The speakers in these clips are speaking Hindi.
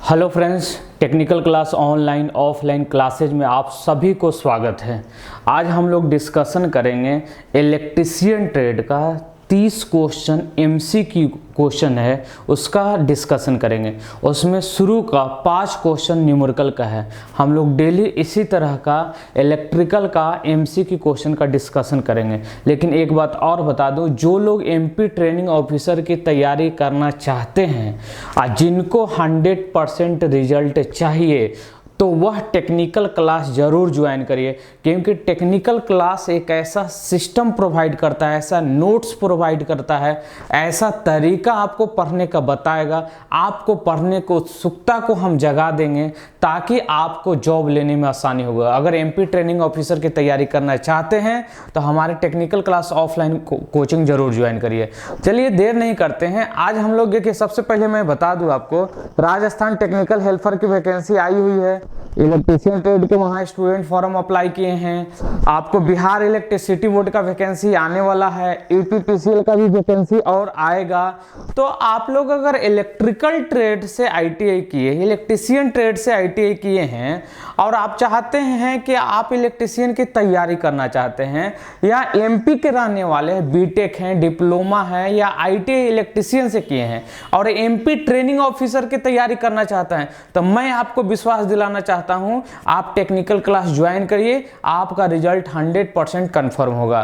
Hello friends, technical class online offline classes में आप सभी को स्वागत है। आज हम लोग डिस्कशन करेंगे इलेक्ट्रीशियन ट्रेड का 30 क्वेश्चन एमसीक्यू क्वेश्चन है, उसका डिस्कशन करेंगे। उसमें शुरू का 5 क्वेश्चन न्यूमेरिकल का है। हम लोग डेली इसी तरह का इलेक्ट्रिकल का एमसीक्यू क्वेश्चन का डिस्कशन करेंगे। लेकिन एक बात और बता दूं, जो लोग एमपी ट्रेनिंग ऑफिसर की तैयारी करना चाहते हैं, जिनको 100% रिजल्ट चाहिए, तो वह टेक्निकल क्लास ज़रूर ज्वाइन करिए। क्योंकि टेक्निकल क्लास एक ऐसा सिस्टम प्रोवाइड करता है, ऐसा नोट्स प्रोवाइड करता है, ऐसा तरीका आपको पढ़ने का बताएगा, आपको पढ़ने को उत्सुकता को हम जगा देंगे ताकि आपको जॉब लेने में आसानी होगा। अगर एमपी ट्रेनिंग ऑफिसर की तैयारी करना चाहते हैं तो हमारे टेक्निकल क्लास ऑफलाइन कोचिंग जरूर ज्वाइन करिए। चलिए देर नहीं करते हैं, आज हम लोग देखिए, सबसे पहले मैं बता दूं आपको, राजस्थान टेक्निकल हेल्पर की वैकेंसी आई हुई है। इलेक्ट्रीशियन ट्रेड के वहाँ स्टूडेंट फॉर्म अप्लाई किए हैं। आपको बिहार इलेक्ट्रिसिटी बोर्ड का वैकेंसी आने वाला है, यूपीपीसीएल का भी वैकेंसी और आएगा। तो आप लोग अगर इलेक्ट्रिकल ट्रेड से आईटीआई किए, इलेक्ट्रीशियन ट्रेड से आईटीआई किए हैं और आप चाहते हैं कि आप इलेक्ट्रीशियन की तैयारी करना चाहते हैं, या एमपी के रहने वाले हैं, बीटेक हैं, डिप्लोमा है या आईटीआई इलेक्ट्रीशियन से किए हैं और एमपी ट्रेनिंग ऑफिसर की तैयारी करना चाहते हैं, तो मैं आपको विश्वास दिलाना चाहता हूं, आप टेक्निकल क्लास ज्वाइन करिए, आपका रिजल्ट 100% कंफर्म होगा।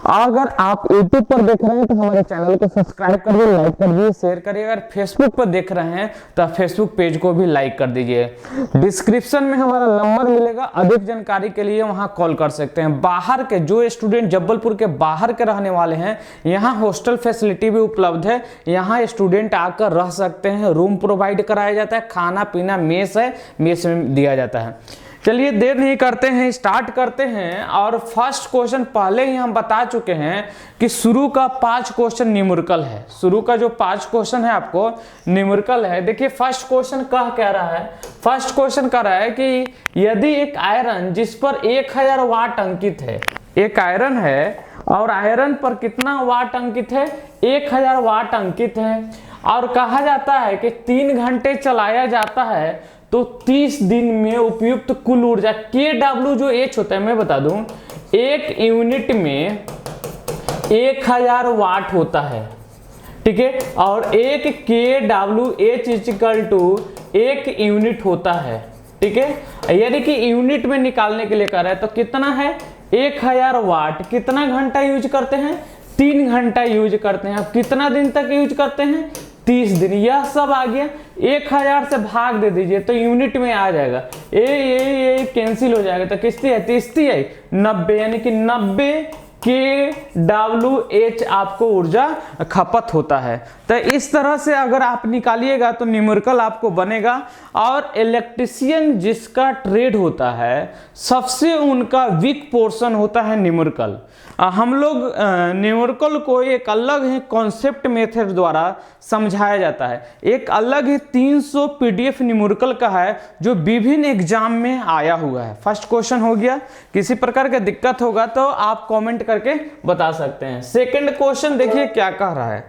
अगर आप यूट्यूब पर देख रहे हैं तो हमारे चैनल को सब्सक्राइब करिए, लाइक कर दीजिए, शेयर करिए। अगर फेसबुक पर देख रहे हैं तो फेसबुक पेज को भी लाइक कर दीजिए। डिस्क्रिप्शन में हमारा नंबर मिलेगा, अधिक जानकारी के लिए वहां कॉल कर सकते हैं। बाहर के जो स्टूडेंट जबलपुर के बाहर के रहने वाले हैं, यहाँ हॉस्टल फैसिलिटी भी उपलब्ध है, यहाँ स्टूडेंट आकर रह सकते हैं, रूम प्रोवाइड कराया जाता है, खाना पीना मेस है, मेस में दिया जाता है। चलिए देर नहीं करते हैं, स्टार्ट करते हैं। और फर्स्ट क्वेश्चन पहले ही हम बता चुके हैं कि शुरू का 5 क्वेश्चन न्यूमेरिकल है। शुरू का जो 5 क्वेश्चन है आपको न्यूमेरिकल है। देखिए फर्स्ट क्वेश्चन कह रहा है, फर्स्ट क्वेश्चन कह रहा है कि यदि एक आयरन जिस पर 1000 वाट अंकित है, एक आयरन है और आयरन पर कितना वाट अंकित है, 1000 वाट अंकित है, और कहा जाता है कि 3 घंटे चलाया जाता है, तो 30 दिन में उपयुक्त कुल ऊर्जा KW जो H होता है, मैं बता दूं, एक यूनिट में 1000 वाट होता है, ठीक है, और एक KWH इक्वल टू 1 यूनिट होता है, ठीक है। यानी कि यूनिट में निकालने के लिए कह रहा है, तो कितना है 1000 वाट, कितना घंटा यूज करते हैं, 3 घंटा यूज करते हैं। अब कितना दिन तक यूज करते हैं, 30 दिन। यह सब आ गया, 1000 से भाग दे दीजिए तो यूनिट में आ जाएगा, ये कैंसिल हो जाएगा, तो कितनी है, 30 है 90, यानी कि 90 KWH आपको ऊर्जा खपत होता है। तो इस तरह से अगर आप निकालिएगा तो न्यूमेरिकल आपको बनेगा। और इलेक्ट्रीशियन जिसका ट्रेड होता है, सबसे उनका वीक पोर्शन होता है न्यूमेरिकल। हम लोग न्यूमेरिकल को एक अलग ही कॉन्सेप्ट मेथड द्वारा समझाया जाता है। एक अलग ही 300 PDF न्यूमेरिकल का है जो विभिन्न एग्जाम में आया हुआ है। फर्स्ट क्वेश्चन हो गया, किसी प्रकार का दिक्कत होगा तो आप कमेंट करके बता सकते हैं। सेकंड क्वेश्चन देखिए क्या कह रहा है।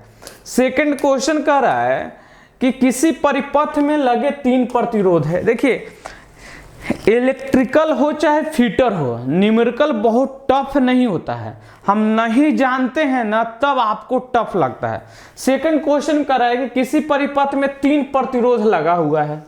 सेकंड क्वेश्चन कह रहा है कि किसी परिपथ में लगे 3 प्रतिरोध है। देखिए इलेक्ट्रिकल हो चाहे फीटर हो, न्यूमेरिकल बहुत टफ नहीं होता है। हम नहीं जानते हैं ना, तब आपको टफ लगता है। सेकंड क्वेश्चन कर रहा है कि किसी परिपथ में 3 प्रतिरोध लगा हुआ है,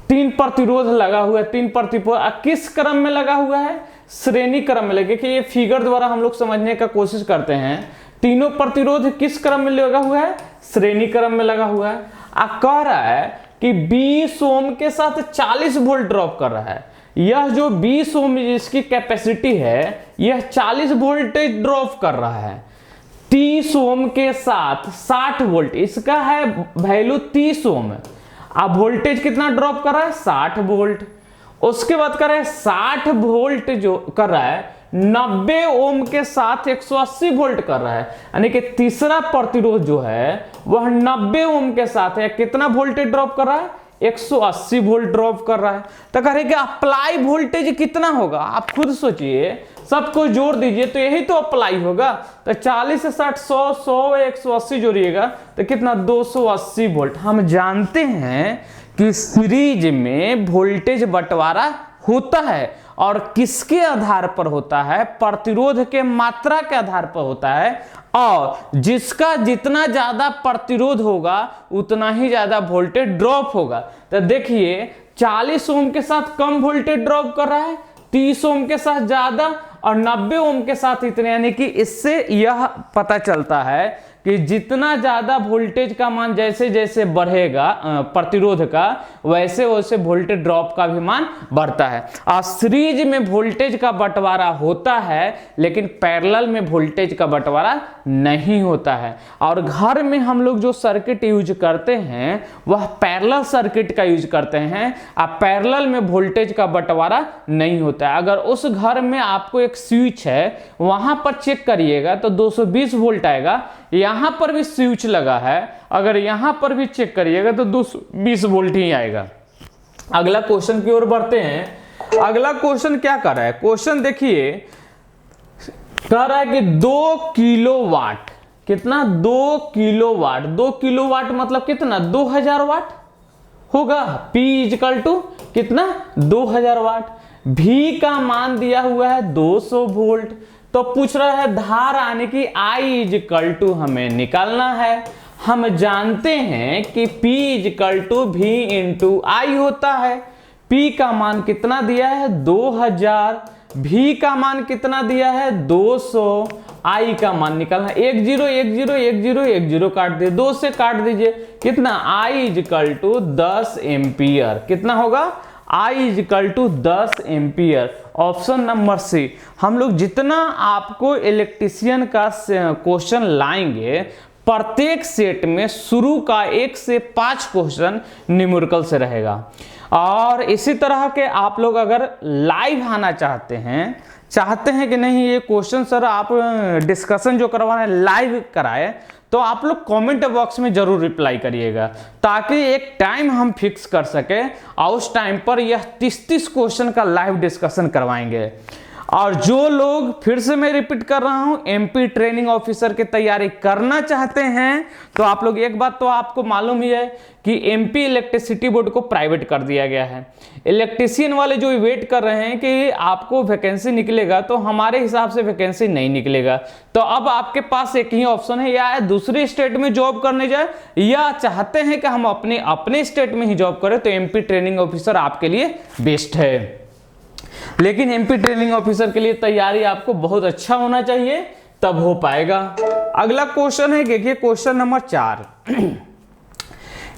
3 प्रतिरोध लगा हुआ है, 3 प्रतिरोध किस क्रम में लगा हुआ है, श्रेणी क्रम में लगे। कि ये फिगर द्वारा हम लोग समझने का कोशिश करते हैं, तीनों प्रतिरोध किस क्रम में लगा हुआ है, श्रेणी क्रम में लगा हुआ है। कह रहा है कि 20 ओम के साथ 40 वोल्ट ड्रॉप कर रहा है। यह जो 20 ओम जिसकी कैपेसिटी है, यह 40 वोल्टेज ड्रॉप कर रहा है। 30 ओम के साथ 60 वोल्ट, इसका है वैल्यू 30 ओम। अब वोल्टेज कितना ड्रॉप कर रहा है, 60 वोल्ट। उसके बाद कर रहा है 60 वोल्ट जो कर रहा है, 90 ओम के साथ 180 वोल्ट कर रहा है। यानी कि तीसरा प्रतिरोध जो है वह 90 ओम के साथ है, कितना वोल्टेज ड्रॉप कर रहा है, 180 वोल्ट ड्रॉप कर रहा है। तो कह रहे कि अप्लाई वोल्टेज कितना होगा, आप खुद सोचिए, सबको जोड़ दीजिए तो यही तो अप्लाई होगा। तो 40 से 60 100 180 जोड़िएगा तो कितना, 280 वोल्ट। हम जानते हैं कि सीरीज में वोल्टेज बंटवारा होता है और किसके आधार पर होता है, प्रतिरोध के मात्रा के आधार पर होता है, और जिसका जितना ज्यादा प्रतिरोध होगा उतना ही ज्यादा वोल्टेज ड्रॉप होगा। तो देखिए 40 ओम के साथ कम वोल्टेज ड्रॉप कर रहा है, 30 ओम के साथ ज्यादा और 90 ओम के साथ इतने, यानी कि इससे यह पता चलता है कि जितना ज्यादा वोल्टेज का मान जैसे जैसे बढ़ेगा प्रतिरोध का, वैसे वैसे वोल्टेज ड्रॉप का भी मान बढ़ता है। और सीरीज में वोल्टेज का बंटवारा होता है लेकिन पैरेलल में वोल्टेज का बंटवारा नहीं होता है। और घर में हम लोग जो सर्किट यूज करते हैं वह पैरेलल सर्किट का यूज करते हैं, और पैरेलल में वोल्टेज का बंटवारा नहीं होता है। अगर उस घर में आपको एक स्विच है, वहां पर चेक करिएगा तो 220 वोल्ट आएगा, यहां पर भी स्विच लगा है, अगर यहां पर भी चेक करिएगा तो 220 वोल्ट ही आएगा। अगला क्वेश्चन की ओर बढ़ते हैं। अगला क्वेश्चन क्या कर रहा है, क्वेश्चन देखिए कह रहा है कि 2 किलोवाट, कितना 2 किलोवाट, 2 किलोवाट मतलब कितना 2000 वाट होगा। P इक्वल टू कितना 2000 वाट, V का मान दिया हुआ है 200 वोल्ट। तो पूछ रहा है धार आने की I इक्वल टू हमें निकालना है। हम जानते हैं कि P equal to V into I होता है। P का मान कितना दिया है 2000, V का मान कितना दिया है 200, I का मान निकालना है। 1 0 1 0 1 0 1 0 काट दिए, 2 से काट दीजिए, कितना I इक्वल टू 10 एम्पियर, कितना होगा I equal to 10 ampere. Option number C. हम लोग जितना आपको इलेक्ट्रिशियन का क्वेश्चन लाएंगे, प्रत्येक सेट में शुरू का 1 से 5 क्वेश्चन न्यूमेरिकल से रहेगा। और इसी तरह के आप लोग अगर लाइव आना चाहते हैं कि नहीं ये क्वेश्चन सर आप डिस्कशन जो करवा रहे हैं लाइव कराए, तो आप लोग कमेंट बॉक्स में जरूर रिप्लाई करिएगा, ताकि एक टाइम हम फिक्स कर सके और उस टाइम पर यह 30 क्वेश्चन का लाइव डिस्कशन करवाएंगे। और जो लोग, फिर से मैं रिपीट कर रहा हूं, एमपी ट्रेनिंग ऑफिसर की तैयारी करना चाहते हैं तो आप लोग, एक बात तो आपको मालूम ही है कि एमपी इलेक्ट्रिसिटी बोर्ड को प्राइवेट कर दिया गया है। इलेक्ट्रिशियन वाले जो वेट कर रहे हैं कि आपको वैकेंसी निकलेगा, तो हमारे हिसाब से वैकेंसी नहीं निकलेगा। तो अब आपके पास एक ही ऑप्शन है, या दूसरे स्टेट में जॉब करने जाए, या चाहते हैं कि हम अपने स्टेट में ही जॉब करें, तो एमपी ट्रेनिंग ऑफिसर आपके लिए बेस्ट है। लेकिन एमपी ट्रेनिंग ऑफिसर के लिए तैयारी आपको बहुत अच्छा होना चाहिए, तब हो पाएगा। अगला क्वेश्चन है, देखिए क्वेश्चन नंबर 4।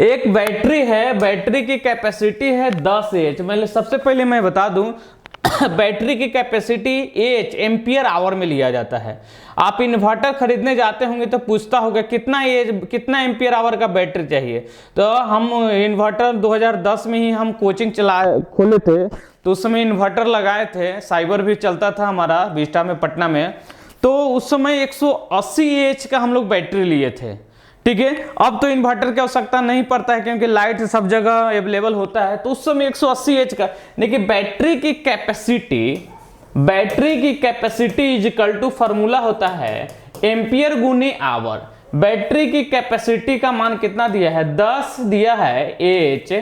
एक बैटरी है, बैटरी की कैपेसिटी है 10 H। सबसे पहले मैं बता दूं बैटरी की कैपेसिटी H एम्पियर आवर में लिया जाता है। आप इन्वर्टर खरीदने जाते होंगे तो पूछता होगा कितना एम्पियर आवर का बैटरी चाहिए। तो हम इन्वर्टर 2010 में ही हम कोचिंग खोले थे, तो उस समय इन्वर्टर लगाए थे, साइबर भी चलता था हमारा विस्टा में, पटना में। तो उस समय 180 H का हम लोग बैटरी लिए थे, ठीक है। अब तो इन्वर्टर की आवश्यकता नहीं पड़ता है क्योंकि लाइट सब जगह अवेलेबल होता है। तो उस समय 180 H का, लेकिन बैटरी की capacity is equal to formula होता है एम्पियर गुने आवर। बैटरी की कैपेसिटी का मान कितना दिया है 10 दिया है H,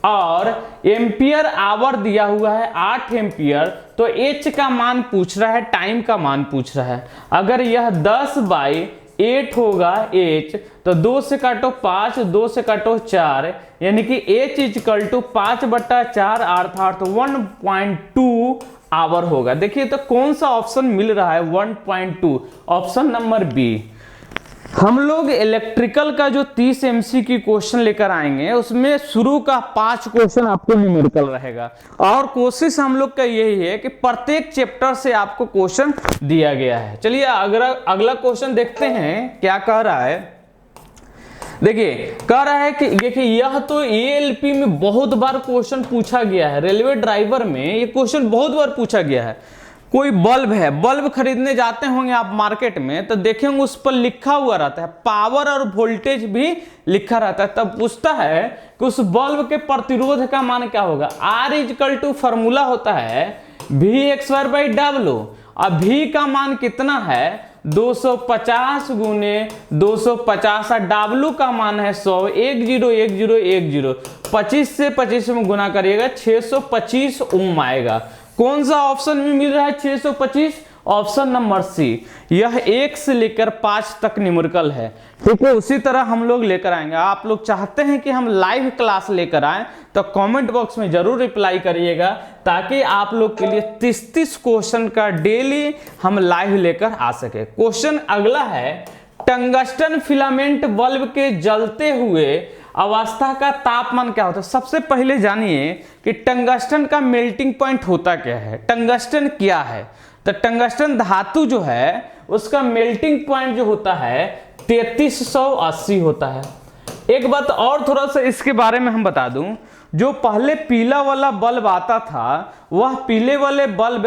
और एम्पियर आवर दिया हुआ है 8 एम्पियर। तो H का मान पूछ रहा है, टाइम का मान पूछ रहा है। अगर यह 10/8 होगा H, तो 2 से काटो 5, 2 से काटो 4, यानी कि H इक्वल टू 5/4 अर्थात 1.2 आवर होगा। देखिए तो कौन सा ऑप्शन मिल रहा है 1.2, ऑप्शन नंबर बी। हम लोग इलेक्ट्रिकल का जो 30 MCQ क्वेश्चन लेकर आएंगे, उसमें शुरू का 5 क्वेश्चन आपको न्यूमेरिकल रहेगा। और कोशिश हम लोग का यही है कि प्रत्येक चैप्टर से आपको क्वेश्चन दिया गया है। चलिए अगला क्वेश्चन देखते हैं क्या कह रहा है। देखिए कह रहा है कि देखिए यह तो ALP में बहुत बार क्वेश्चन पूछा गया है, रेलवे ड्राइवर में ये क्वेश्चन बहुत बार पूछा गया है। कोई बल्ब है, बल्ब खरीदने जाते होंगे आप मार्केट में, तो देखेंगे उस पर लिखा हुआ रहता है, पावर और वोल्टेज भी लिखा रहता है। तब पूछता है कि उस बल्ब के प्रतिरोध का मान क्या होगा। R इक्वल टू फॉर्मूला होता है V x² बाई W। अब V का मान कितना है 250 गुने 250, W का मान है 100, 101010, 25 से 25 में गुना करिएगा 625 ओम आएगा। कौन सा ऑप्शन में मिल रहा है 625? Option number C. यह 1 से लेकर 5 तक न्यूमेरिकल है, ठीक है। उसी तरह हम लोग लेकर आएंगे। आप लोग चाहते हैं कि हम लाइव क्लास लेकर आएं तो कमेंट बॉक्स में जरूर रिप्लाई करिएगा, ताकि आप लोग के लिए 30 क्वेश्चन का डेली हम लाइव लेकर आ सके। क्वेश्चन अगला है, टंगस्टन फिलामेंट बल्ब के जलते हुए अवस्था का तापमान क्या होता है? सबसे पहले जानिए कि टंगस्टन का मेल्टिंग पॉइंट होता क्या है। टंगस्टन क्या है? तो टंगस्टन धातु जो है उसका मेल्टिंग पॉइंट जो होता है 3380 होता है। एक बात और थोड़ा सा इसके बारे में हम बता दूं, जो पहले पीला वाला बल्ब आता था, वह पीले वाले बल्ब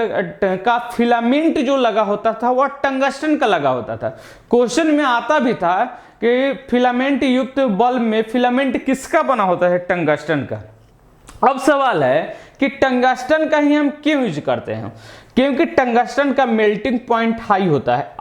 का फिलामेंट जो लगा होता था वह टंगस्टन का लगा होता था। क्वेश्चन में आता भी था कि फिलामेंट युक्त बल्ब में फिलामेंट किसका बना होता है? टंगस्टन का। अब सवाल है कि टंगस्टन का ही हम क्यों यूज करते हैं? क्योंकि टंगस्टन का मेल्टिंग पॉइंट हाई होता है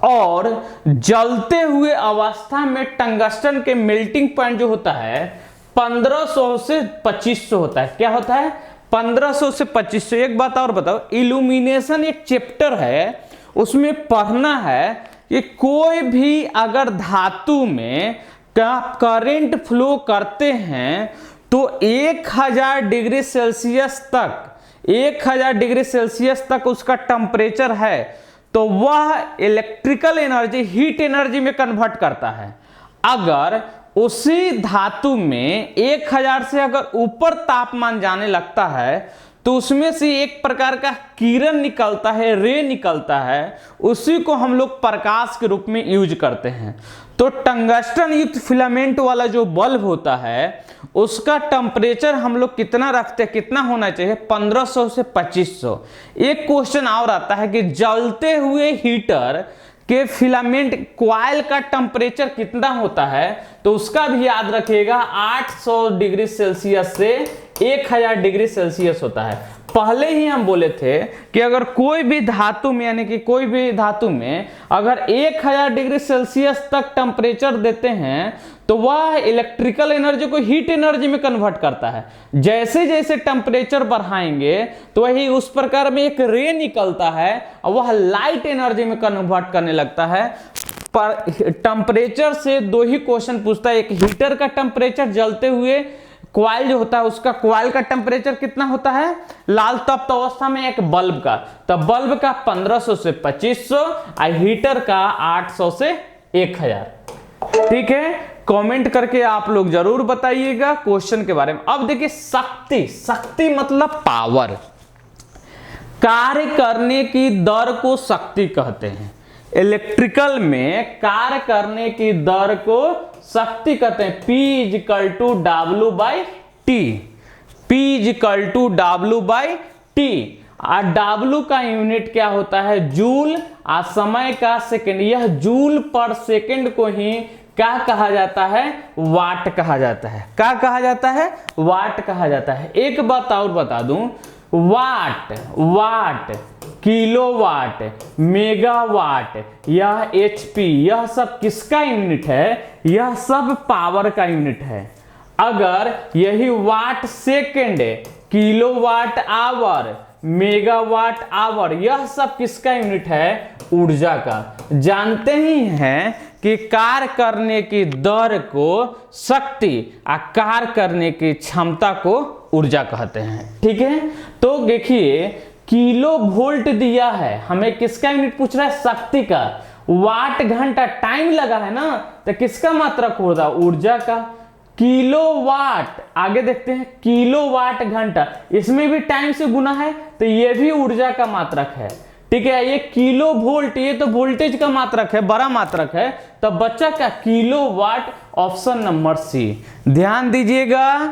और जलते हुए अवस्था में टंगस्टन के मेल्टिंग पॉइंट जो होता है 1500 से 2500 होता है। क्या होता है? 1500 से 2500। एक बात और बताओ, इल्यूमिनेशन एक चैप्टर है, उसमें पढ़ना है कि कोई भी अगर धातु में करंट फ्लो करते हैं तो 1000 डिग्री सेल्सियस तक 1000 डिग्री सेल्सियस तक उसका टेम्परेचर है, तो वह इलेक्ट्रिकल एनर्जी हीट एनर्जी में कन्वर्ट करता है। अगर उसी धातु में 1000 से अगर ऊपर तापमान जाने लगता है तो उसमें से एक प्रकार का किरण निकलता है, रे निकलता है, उसी को हम लोग प्रकाश के रूप में यूज करते हैं। तो टंगस्टन युक्त फिलामेंट वाला जो बल्ब होता है उसका टेम्परेचर हम लोग कितना रखते हैं, कितना होना चाहिए? 1500 से 2500। एक क्वेश्चन और आता है कि जलते हुए हीटर के फिलामेंट कॉइल का टेम्परेचर कितना होता है, तो उसका भी याद रखिएगा 800 डिग्री सेल्सियस से 1000 डिग्री सेल्सियस होता है। पहले ही हम बोले थे कि अगर कोई भी धातु में, यानी कि कोई भी धातु में अगर 1000 डिग्री सेल्सियस तक टेम्परेचर देते हैं तो वह इलेक्ट्रिकल एनर्जी को हीट एनर्जी में कन्वर्ट करता है। जैसे जैसे टेम्परेचर बढ़ाएंगे तो वही उस प्रकार में एक रे निकलता है और वह लाइट एनर्जी में कन्वर्ट करने लगता है। पर टेम्परेचर से दो ही क्वेश्चन पूछता है, एक हीटर का टेम्परेचर, जलते हुए कॉइल जो होता है उसका कॉइल का टेम्परेचर कितना होता है लाल तप्त अवस्था में, एक बल्ब का, तो बल्ब का 1500 से 2500 और हीटर का 800 से 1000। ठीक है, कमेंट करके आप लोग जरूर बताइएगा क्वेश्चन के बारे में। अब देखिए शक्ति, शक्ति मतलब पावर, कार्य करने की दर को शक्ति कहते हैं। इलेक्ट्रिकल में कार्य करने की दर को शक्ति कहते हैं। P equal to W by T, P equal to W by T. और W का यूनिट क्या होता है? जूल। और समय का सेकंड, यह जूल पर सेकंड को ही क्या कहा जाता है? वाट कहा जाता है। क्या कहा जाता है? वाट कहा जाता है। एक बात और बता दूं, वाट, वाट, किलोवाट, मेगावाट, यह HP, यह सब किसका यूनिट है? यह सब पावर का यूनिट है। अगर यही watt second, kilowatt hour, megawatt hour, यह सब किसका यूनिट है? ऊर्जा का। जानते ही हैं कि कार्य करने की दर को शक्ति और कार्य करने की क्षमता को ऊर्जा कहते हैं। ठीक है, तो देखिए किलो वोल्ट दिया है, हमें किसका यूनिट पूछ रहा है? शक्ति का। वाट घंटा, टाइम लगा है ना, तो किसका मात्रक होगा? ऊर्जा का। किलोवाट, आगे देखते हैं, किलोवाट घंटा, इसमें भी टाइम से गुना है तो ये भी ऊर्जा का मात्रक है। ठीक है, ये किलो वोल्ट, ये तो वोल्टेज का मात्रक है, बड़ा मात्रक है, तो बच्चा का किलोवाट, ऑप्शन नंबर सी। ध्यान दीजिएगा,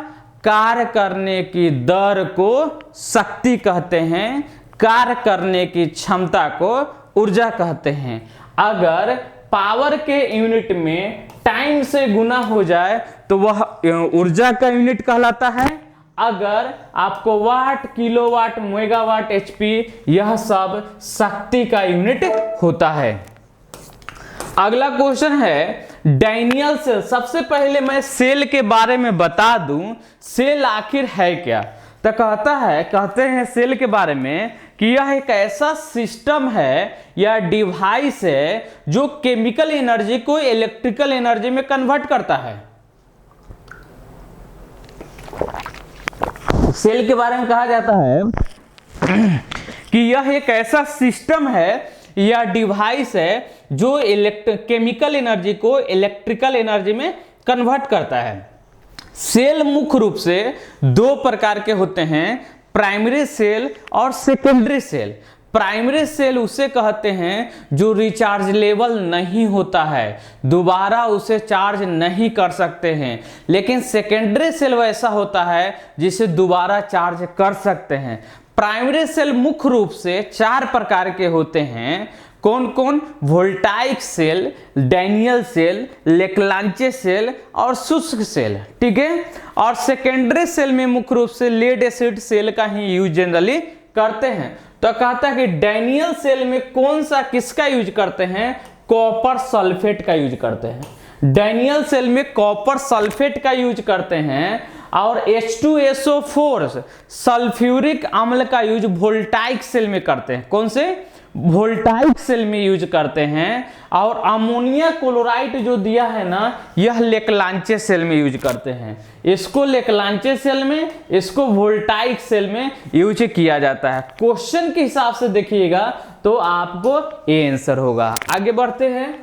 कार्य करने की दर को शक्ति कहते हैं, कार्य करने की क्षमता को ऊर्जा कहते हैं। अगर पावर के यूनिट में टाइम से गुना हो जाए तो वह ऊर्जा का यूनिट कहलाता है। अगर आपको वाट, किलोवाट, मेगावाट, HP, यह सब शक्ति का यूनिट होता है। अगला क्वेश्चन है डैनियल सेल। सबसे पहले मैं सेल के बारे में बता दूं, सेल आखिर है क्या। तो कहते हैं सेल के बारे में कि यह एक ऐसा सिस्टम है या डिवाइस है जो केमिकल एनर्जी को इलेक्ट्रिकल एनर्जी में कन्वर्ट करता है। सेल के बारे में कहा जाता है कि यह एक ऐसा सिस्टम है या डिवाइस है जो केमिकल एनर्जी को इलेक्ट्रिकल एनर्जी में कन्वर्ट करता है। सेल मुख्य रूप से दो प्रकार के होते हैं, प्राइमरी सेल और सेकेंडरी सेल। प्राइमरी सेल उसे कहते हैं जो रिचार्जेबल नहीं होता है, दोबारा उसे चार्ज नहीं कर सकते हैं। लेकिन सेकेंडरी सेल वैसा होता है जिसे दोबारा चार्ज कर सकते हैं। प्राइमरी सेल मुख्य रूप से चार प्रकार के होते हैं। कौन कौन? Voltaic cell, Daniell cell, Leclanche cell और शुष्क सेल। ठीक है। और सेकेंडरी सेल में मुख्य रूप से लेड एसिड सेल का ही यूज जनरली करते हैं। तो कहता है कि डैनियल सेल में कौन सा किसका यूज करते हैं? कॉपर सल्फेट का यूज करते हैं। डैनियल सेल में कॉपर सल्फेट का यूज करते हैं और H2SO4 सल्फ्यूरिक अम्ल का यूज वोल्टाइक सेल में करते हैं। कौन से? वोल्टाइक सेल में यूज करते हैं। और अमोनिया क्लोराइड जो दिया है ना, यह लेक्लांचे सेल में यूज करते हैं। इसको लेक्लांचे सेल में, इसको वोल्टाइक सेल में यूज किया जाता है। क्वेश्चन के हिसाब से देखिएगा तो आपको ये आंसर होगा। आगे बढ़ते हैं।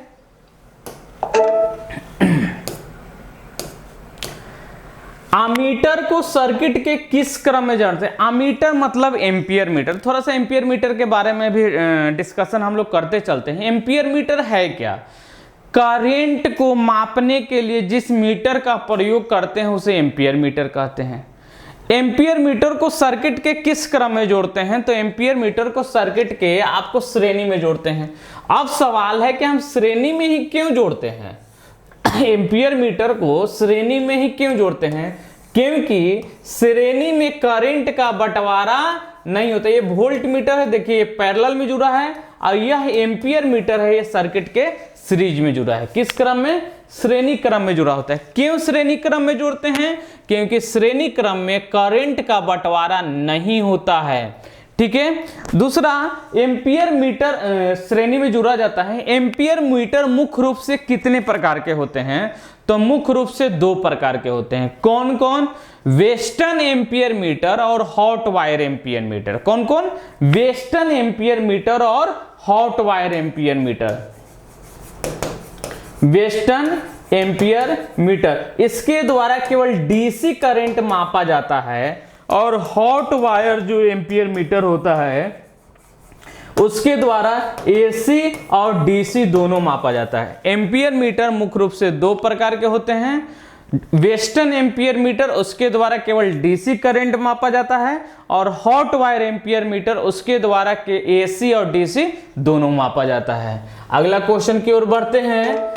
अमीटर को सर्किट के किस क्रम में जानते हैं? अमीटर मतलब एम्पियर मीटर। थोड़ा सा एम्पियर मीटर के बारे में भी डिस्कशन हम लोग करते चलते हैं। एम्पियर मीटर है क्या? करंट को मापने के लिए जिस मीटर का प्रयोग करते हैं उसे एम्पियर मीटर कहते हैं। एम्पियर मीटर को सर्किट के किस क्रम में जोड़ते हैं? तो एम्पियर मीटर को सर्किट के आपको श्रेणी में जोड़ते हैं। अब सवाल है कि हम श्रेणी में ही क्यों जोड़ते हैं? एम्पियर मीटर को श्रेणी में ही क्यों जोड़ते हैं? क्योंकि श्रेणी में करंट का बंटवारा नहीं होता। ये वोल्ट मीटर है, देखिए ये पैरेलल में जुड़ा है, और यह एम्पियर मीटर है, ये सर्किट के सीरीज में जुड़ा है। किस क्रम में? श्रेणी क्रम में जुड़ा होता है। क्यों श्रेणी क्रम में जोड़ते हैं? क्योंकि श्रेणी क्रम में करंट का बंटवारा नहीं होता है। ठीक है। दूसरा, एम्पियर मीटर श्रेणी में जुड़ा जाता है। एम्पियर मीटर मुख्य रूप से कितने प्रकार के होते हैं? तो मुख्य रूप से दो प्रकार के होते हैं। कौन कौन? वेस्टर्न एम्पियर मीटर और हॉट वायर एम्पियर मीटर। कौन कौन? वेस्टर्न एम्पियर मीटर और hot wire ampere meter. Western ampere meter, इसके द्वारा केवल डीसी करंट मापा जाता है। और हॉट वायर जो एम्पियर मीटर होता है उसके द्वारा एसी और डीसी दोनों मापा जाता है। एम्पियर मीटर मुख्य रूप से दो प्रकार के होते हैं। वेस्टर्न एम्पियर मीटर, उसके द्वारा केवल डीसी करंट मापा जाता है। और हॉट वायर एम्पियर मीटर, उसके द्वारा के एसी और डीसी दोनों मापा जाता है। अगला क्वेश्चन की ओर बढ़ते हैं।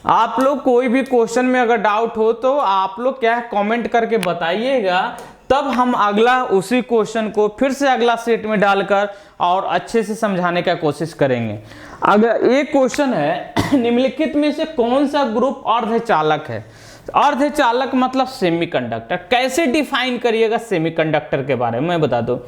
आप लोग कोई भी क्वेश्चन में अगर डाउट हो तो आप लोग क्या है कमेंट करके बताइएगा, तब हम अगला उसी क्वेश्चन को फिर से अगला सेट में डालकर और अच्छे से समझाने का कोशिश करेंगे। अगर एक क्वेश्चन है, निम्नलिखित में से कौन सा ग्रुप अर्धचालक है? अर्धचालक मतलब सेमीकंडक्टर। कैसे डिफाइन करिएगा सेमीकंडक्टर के बारे में मैं बता दूं।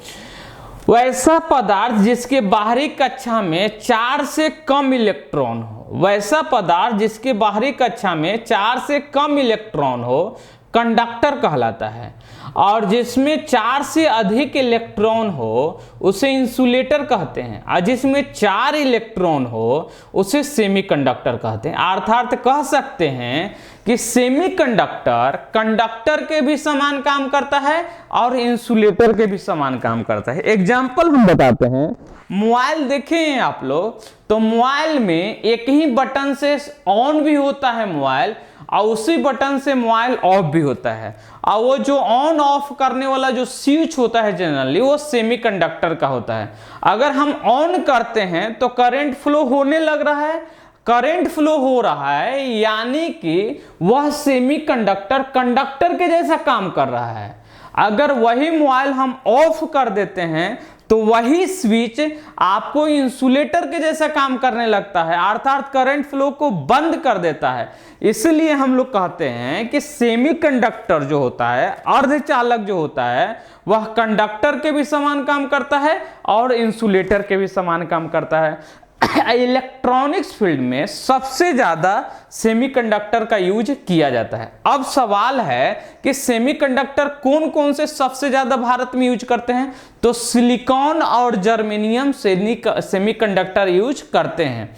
वैसा पदार्थ जिसके बाहरी कक्षा में 4 से कम इलेक्ट्रॉन हो, वैसा पदार्थ जिसके बाहरी कक्षा में 4 से कम इलेक्ट्रॉन हो कंडक्टर कहलाता है। और जिसमें 4 से अधिक इलेक्ट्रॉन हो उसे इंसुलेटर कहते हैं। और जिसमें 4 इलेक्ट्रॉन हो उसे सेमीकंडक्टर कहते हैं। अर्थात कह सकते हैं कि सेमीकंडक्टर कंडक्टर के भी समान काम करता है और इंसुलेटर के भी समान काम करता है। एग्जाम्पल हम बताते हैं। मोबाइल देखें आप लोग, तो मोबाइल में एक ही बटन से ऑन भी होता है मोबाइल, और उसी बटन से मोबाइल ऑफ भी होता है। और वो जो ऑन ऑफ करने वाला जो स्विच होता है जनरली वो सेमीकंडक्टर का होता है। अगर हम ऑन करते हैं तो करंट फ्लो होने लग रहा है, करंट फ्लो हो रहा है, यानी कि वह सेमीकंडक्टर कंडक्टर के जैसा काम कर रहा है। अगर वही मोबाइल हम ऑफ कर देते हैं तो वही स्विच आपको इंसुलेटर के जैसा काम करने लगता है, अर्थात करंट फ्लो को बंद कर देता है। इसलिए हम लोग कहते हैं कि सेमीकंडक्टर जो होता है, अर्धचालक जो होता है, वह कंडक्टर के भी समान काम करता है और इंसुलेटर के भी समान काम करता है। इलेक्ट्रॉनिक्स फील्ड में सबसे ज्यादा सेमीकंडक्टर का यूज किया जाता है। अब सवाल है कि सेमीकंडक्टर कौन कौन से सबसे ज्यादा भारत में यूज करते हैं, तो सिलिकॉन और जर्मेनियम सेमीकंडक्टर यूज करते हैं।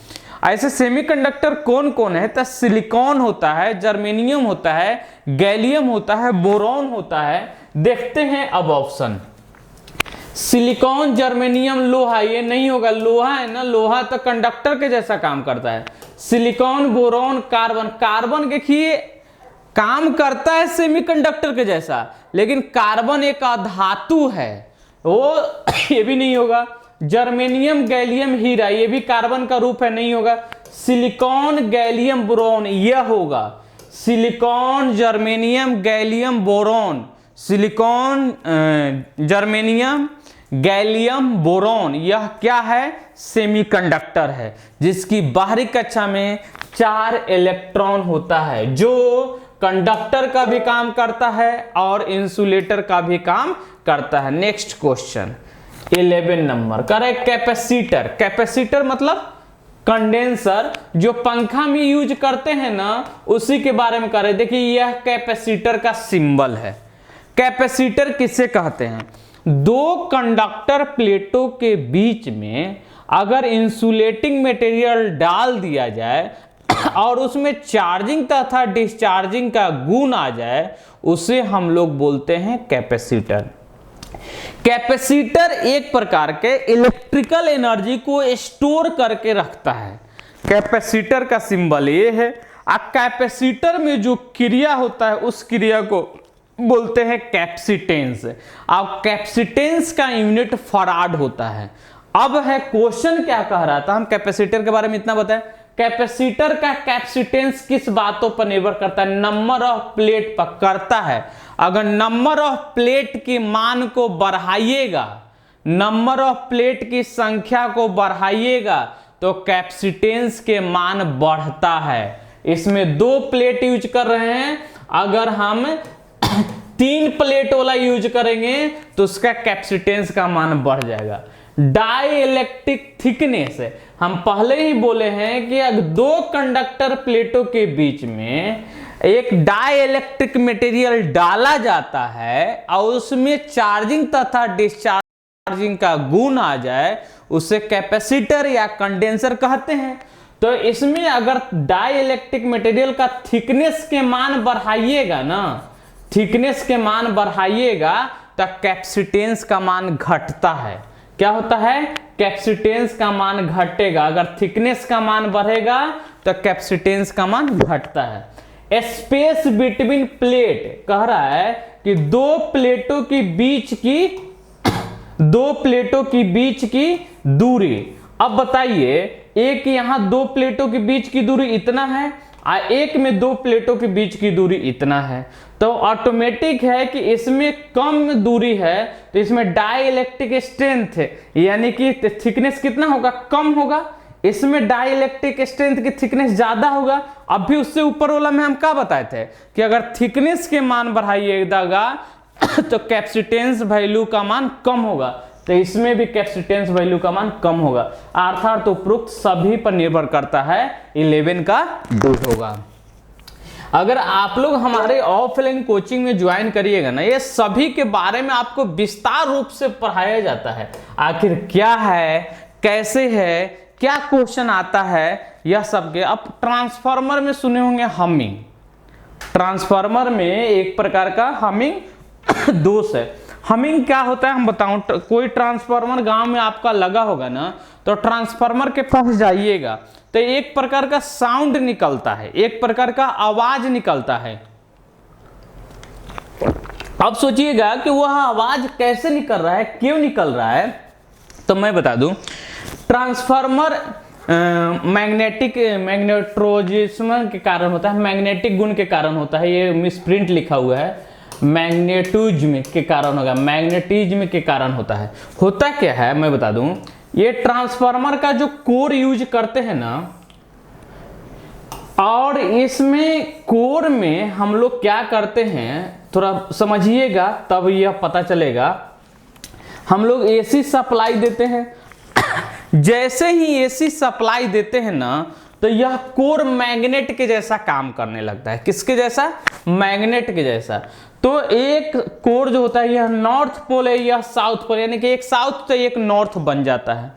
ऐसे सेमीकंडक्टर कौन कौन है, तो सिलिकॉन होता है, जर्मेनियम होता है, गैलियम होता है, बोरॉन होता है। देखते हैं अब ऑप्शन। सिलिकॉन, जर्मेनियम, लोहा, ये नहीं होगा, लोहा है ना, लोहा तो कंडक्टर के जैसा काम करता है। सिलिकॉन, बोरॉन, कार्बन, कार्बन देखिए काम करता है सेमीकंडक्टर के जैसा, लेकिन कार्बन एक अधातु है, वो ये भी नहीं होगा। जर्मेनियम, गैलियम, हीरा, ये भी कार्बन का रूप है, नहीं होगा। सिलिकॉन, गैलियम, बोरॉन, यह होगा। Silicon, germanium, gallium, boron, silicon, germanium, gallium, boron, यह क्या है, सेमीकंडक्टर है, जिसकी बाहरी कक्षा में 4 इलेक्ट्रॉन होता है, जो कंडक्टर का भी काम करता है और इंसुलेटर का भी काम करता है। नेक्स्ट क्वेश्चन 11 नंबर कर है कैपेसिटर। कैपेसिटर मतलब कंडेंसर, जो पंखा में यूज करते हैं ना, उसी के बारे में कर रहे। देखिए यह कैपेसिटर का सिंबल है। कैपेसिटर किसे कहते हैं, दो कंडक्टर प्लेटों के बीच में अगर इंसुलेटिंग मटेरियल डाल दिया जाए और उसमें चार्जिंग तथा डिस्चार्जिंग का गुण आ जाए, उसे हम लोग बोलते हैं कैपेसिटर। कैपेसिटर एक प्रकार के इलेक्ट्रिकल एनर्जी को स्टोर करके रखता है। कैपेसिटर का सिंबल ये है। कैपेसिटर में जो क्रिया होता है उस क्रिया को बोलते हैं कैपेसिटेंस। अब कैपेसिटेंस का यूनिट फराड होता है। अब है क्वेश्चन क्या कह रहा था, हम कैपेसिटर के बारे में इतना बताएं। कैपेसिटर का कैपेसिटेंस किस बातों पर निर्भर करता है, नंबर ऑफ प्लेट पर करता है। अगर नंबर ऑफ प्लेट के मान को बढ़ाइएगा, नंबर ऑफ प्लेट की संख्या को बढ़ाइएगा, तो कैपेसिटेंस के मान बढ़ता है। इसमें 2 प्लेट यूज कर रहे हैं, अगर हम 3 प्लेट वाला यूज करेंगे तो उसका कैपेसिटेंस का मान बढ़ जाएगा। डाई इलेक्ट्रिक थिकनेस, हम पहले ही बोले हैं कि अगर 2 कंडक्टर प्लेटों के बीच में एक डाई इलेक्ट्रिक मटेरियल डाला जाता है और उसमें चार्जिंग तथा डिस्चार्जिंग का गुण आ जाए, उसे कैपेसिटर या कंडेंसर कहते हैं। तो इसमें अगर डाई इलेक्ट्रिक मटेरियल का थिकनेस के मान बढ़ाइएगा ना, थिकनेस के मान बढ़ाइएगा तो कैपेसिटेंस का मान घटता है। क्या होता है, कैपेसिटेंस का मान घटेगा। अगर थिकनेस का मान बढ़ेगा तो कैपेसिटेंस का मान घटता है। स्पेस बिटवीन प्लेट कह रहा है कि 2 प्लेटों के बीच की दूरी। अब बताइए, एक यहां 2 प्लेटों के बीच की दूरी इतना है और एक में 2 प्लेटों के बीच की दूरी इतना है, तो ऑटोमेटिक है कि इसमें कम दूरी है तो इसमें डाई इलेक्ट्रिक स्ट्रेंथ है, यानी कि थिकनेस कितना होगा, कम होगा। इसमें डाई इलेक्ट्रिक स्ट्रेंथ की थिकनेस ज्यादा होगा। अभी उससे ऊपर वाला में हम क्या बताए थे कि अगर थिकनेस के मान बढ़ाइएगा तो कैपेसिटेंस वैल्यू का मान कम होगा, तो इसमें भी कैपेसिटेंस वैल्यू का मान कम होगा। अर्थात उपरोक्त सभी पर निर्भर करता है। 11 का डी होगा। अगर आप लोग हमारे ऑफलाइन कोचिंग में ज्वाइन करिएगा ना, ये सभी के बारे में आपको विस्तार रूप से पढ़ाया जाता है। आखिर क्या है, कैसे है, क्या क्वेश्चन आता है, यह सब के। अब ट्रांसफार्मर में सुने होंगे हमिंग। ट्रांसफार्मर में एक प्रकार का हमिंग दोष है। हमिंग क्या होता है हम बताऊं। कोई ट्रांसफार्मर गांव में आपका लगा होगा ना, तो ट्रांसफार्मर के पास जाइएगा तो एक प्रकार का साउंड निकलता है, एक प्रकार का आवाज निकलता है। अब सोचिएगा कि वह आवाज कैसे निकल रहा है, क्यों निकल रहा है, तो मैं बता दूं। ट्रांसफार्मर मैग्नेट्रोजिज्म के कारण होता है, मैग्नेटिक गुण के कारण होता है। ये मिसप्रिंट लिखा हुआ है। मैग्नेटिज्म के कारण होगा, मैग्नेटिज्म के कारण होता है। होता क्या है मैं बता दूं, ये ट्रांसफार्मर का जो कोर यूज करते हैं ना, और इसमें कोर में हम लोग क्या करते हैं थोड़ा समझिएगा तब यह पता चलेगा। हम लोग एसी सप्लाई देते हैं, जैसे ही एसी सप्लाई देते हैं ना तो यह कोर मैग्नेट के जैसा काम करने लगता है। किसके जैसा? मैग्नेट के जैसा। तो एक कोर जो होता है यह नॉर्थ पोल है, यह साउथ पोल, यानी कि एक साउथ तो एक नॉर्थ बन जाता है।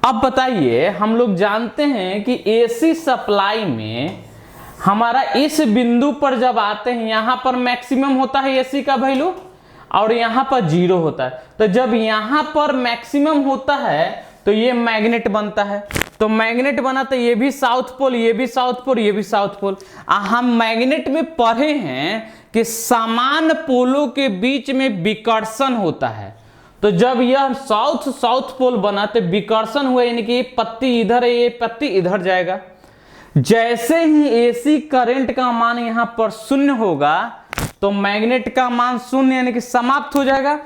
अब बताइए, हम लोग जानते हैं कि एसी सप्लाई में हमारा इस बिंदु पर जब आते हैं, यहां पर मैक्सिमम होता है एसी का वैल्यू और यहां पर 0 होता है। तो जब यहां पर मैक्सिमम होता है तो ये मैग्नेट बनता है। तो मैग्नेट बना तो ये भी साउथ पोल, ये भी साउथ पोल, ये भी साउथ पोल। हम मैग्नेट में पढ़े हैं कि समान पोलों के बीच में विकर्षण होता है। तो जब यह साउथ पोल बना तो विकर्षण हुआ, यानी कि ये पत्ती इधर है, ये पत्ती इधर जाएगा। जैसे ही एसी करंट का मान यहां पर 0 होगा तो मैग्नेट का मान 0 यानी कि समाप्त हो जाएगा।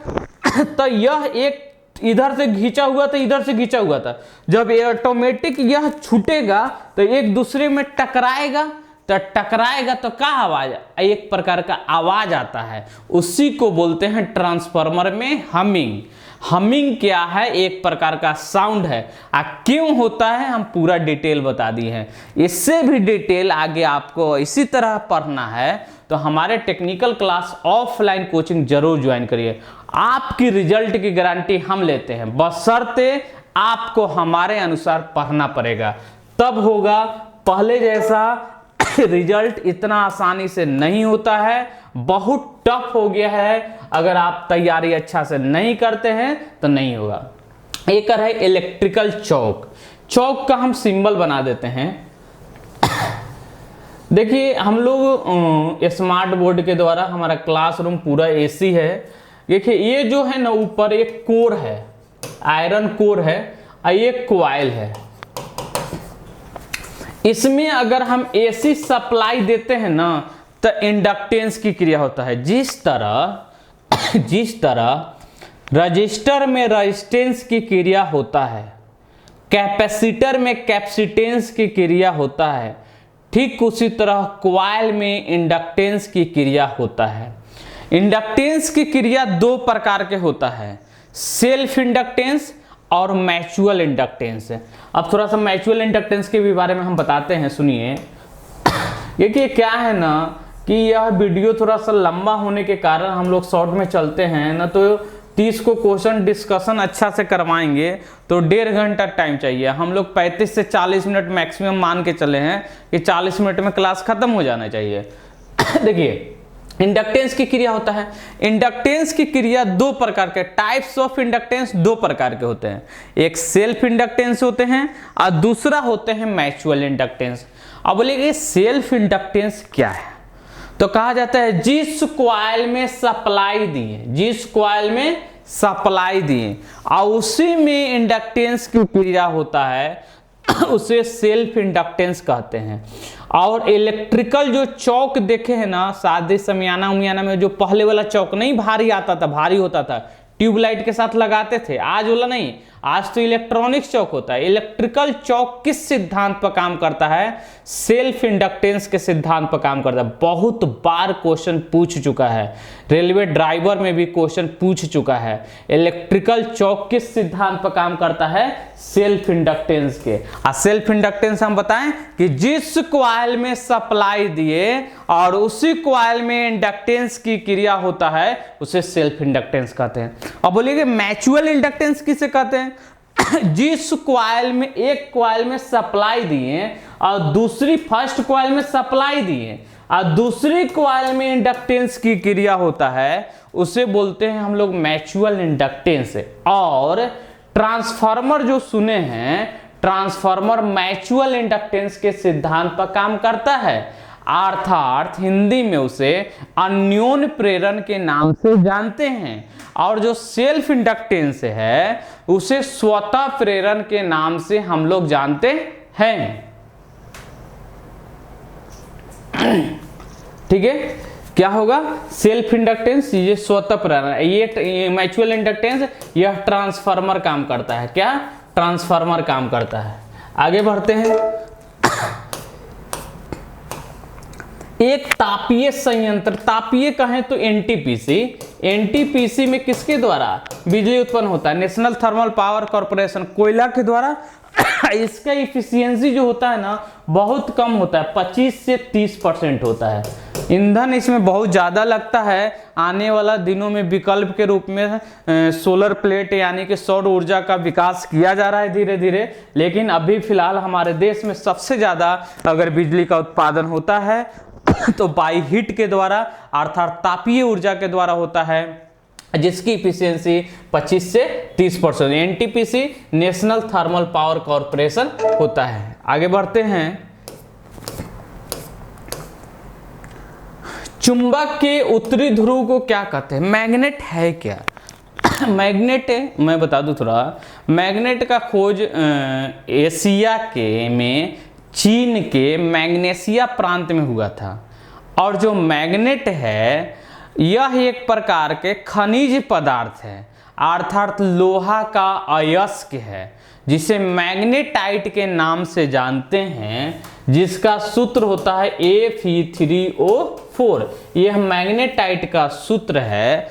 तो यह एक इधर से खींचा हुआ था, इधर से खींचा हुआ था, जब ऑटोमेटिक यह छूटेगा तो एक दूसरे में टकराएगा। तो टकराएगा तो क्या आवाज? एक प्रकार का आवाज आता है, उसी को बोलते हैं ट्रांसफार्मर में हमिंग। हमिंग क्या है? एक प्रकार का साउंड है। क्यों होता है हम पूरा डिटेल बता दिए हैं। इससे भी डिटेल आगे आपको इसी तरह पढ़ना है तो हमारे टेक्निकल क्लास ऑफलाइन कोचिंग जरूर ज्वाइन करिए। आपकी रिजल्ट की गारंटी हम लेते हैं, बशर्ते आपको हमारे अनुसार पढ़ना पड़ेगा, तब होगा। पहले जैसा रिजल्ट इतना आसानी से नहीं होता है, बहुत टफ हो गया है। अगर आप तैयारी अच्छा से नहीं करते हैं तो नहीं होगा। एक है इलेक्ट्रिकल चौक। चौक का हम सिंबल बना देते हैं। देखिए, हम लोग स्मार्ट बोर्ड के द्वारा, हमारा क्लासरूम पूरा एसी है। देखिए ये जो है ना, ऊपर एक कोर है, आयरन कोर है और एक कॉइल है। इसमें अगर हम एसी सप्लाई देते हैं ना तो इंडक्टेंस की क्रिया होता है। जिस तरह रजिस्टर में रेजिस्टेंस की क्रिया होता है, कैपेसिटर में कैपेसिटेंस की क्रिया होता है, ठीक उसी तरह कॉइल में इंडक्टेंस की क्रिया होता है। इंडक्टेंस की क्रिया 2 प्रकार के होता है, सेल्फ इंडक्टेंस और म्यूचुअल इंडक्टेंस। अब थोड़ा सा म्यूचुअल इंडक्टेंस के भी बारे में हम बताते हैं, सुनिए। देखिए क्या है ना कि यह वीडियो थोड़ा सा लंबा होने के कारण हम लोग शॉर्ट में चलते हैं ना, तो 30 को क्वेश्चन डिस्कशन अच्छा से करवाएंगे तो 1.5 घंटा टाइम चाहिए। हम लोग 35 से 40 मिनट मैक्सिमम मान के चले हैं कि 40 मिनट में क्लास खत्म हो जाना चाहिए। देखिए, इंडक्टेंस की क्रिया होता है। इंडक्टेंस की क्रिया 2 प्रकार के, टाइप्स ऑफ इंडक्टेंस 2 प्रकार के होते हैं। एक सेल्फ इंडक्टेंस होते हैं और दूसरा होते हैं म्यूचुअल इंडक्टेंस। अब बोलिए सेल्फ इंडक्टेंस क्या है? तो कहा जाता है जिस कॉइल में सप्लाई दिए, जिस कॉइल में सप्लाई दिए और उसी में इंडक्टेंस की क्रिया होता है, उसे सेल्फ इंडक्टेंस कहते हैं। और इलेक्ट्रिकल जो चौक देखे हैं ना, शादी समियाना उमियाना में जो पहले वाला चौक नहीं भारी आता था, भारी होता था, ट्यूबलाइट के साथ लगाते थे, आज वाला नहीं, आज तो इलेक्ट्रॉनिक चौक होता है। इलेक्ट्रिकल चौक किस सिद्धांत पर काम करता है? सेल्फ इंडक्टेंस के सिद्धांत पर काम करता है। बहुत बार क्वेश्चन पूछ चुका है, रेलवे ड्राइवर में भी क्वेश्चन पूछ चुका है। इलेक्ट्रिकल चौक किस सिद्धांत पर काम करता है? सेल्फ इंडक्टेंस के। सेल्फ इंडक्टेंस हम बताएं कि जिस कॉइल में सप्लाई दिए और उसी कॉइल में इंडक्टेंस की क्रिया होता है, उसे सेल्फ इंडक्टेंस कहते हैं। अब बोलिए म्यूचुअल इंडक्टेंस किसे कहते हैं? जिस कॉइल में, एक कॉइल में सप्लाई दिए और दूसरी, फर्स्ट कॉइल में सप्लाई दिए और दूसरी कॉइल में इंडक्टेंस की क्रिया होता है, उसे बोलते हैं हम लोग म्यूचुअल इंडक्टेंस। और ट्रांसफार्मर जो सुने हैं, ट्रांसफार्मर म्यूचुअल इंडक्टेंस के सिद्धांत पर काम करता है, अर्थात हिंदी में उसे अन्योन्य प्रेरण के नाम से जानते हैं। और जो सेल्फ इंडक्टेंस है उसे स्वतः प्रेरण के नाम से हम लोग जानते हैं। ठीक है, क्या होगा, सेल्फ इंडक्टेंस, ये स्वतः प्रेरणा, ये म्यूचुअल इंडक्टेंस, यह ट्रांसफार्मर काम करता है। क्या, ट्रांसफार्मर काम करता है। आगे बढ़ते हैं। एक तापीय संयंत्र, तापीय कहें तो एनटीपीसी, एनटीपीसी में किसके द्वारा बिजली उत्पन्न होता है, नेशनल थर्मल पावर कॉर्पोरेशन, कोयला के द्वारा। इसका इफिशियंसी जो होता है ना बहुत कम होता है, 25 से 30% होता है। ईंधन इसमें बहुत ज़्यादा लगता है। आने वाला दिनों में विकल्प के रूप में सोलर प्लेट यानी कि सौर ऊर्जा का विकास किया जा रहा है धीरे धीरे, लेकिन अभी फिलहाल हमारे देश में सबसे ज़्यादा अगर बिजली का उत्पादन होता है तो बाई हीट के द्वारा अर्थात तापीय ऊर्जा के द्वारा होता है, जिसकी इफिशियंसी 25 से 30%। NTPC national thermal power corporation होता है। आगे बढ़ते हैं। चुंबक के उत्तरी ध्रुव को क्या कहते हैं, मैग्नेट है क्या? मैग्नेट मैं बता दूं थोड़ा, मैग्नेट का खोज एशिया के में चीन के मैग्नेशिया प्रांत में हुआ था। और जो मैग्नेट है यह एक प्रकार के खनिज पदार्थ है अर्थात लोहा का अयस्क है, जिसे मैग्नेटाइट के नाम से जानते हैं, जिसका सूत्र होता है Fe3O4। यह मैग्नेटाइट का सूत्र है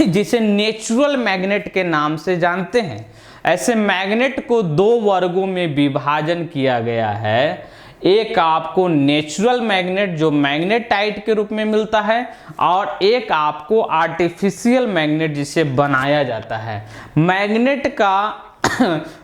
जिसे नेचुरल मैग्नेट के नाम से जानते हैं। ऐसे मैग्नेट को दो वर्गों में विभाजन किया गया है। एक आपको नेचुरल मैग्नेट जो मैग्नेटाइट के रूप में मिलता है, और एक आपको आर्टिफिशियल मैग्नेट जिसे बनाया जाता है। मैग्नेट का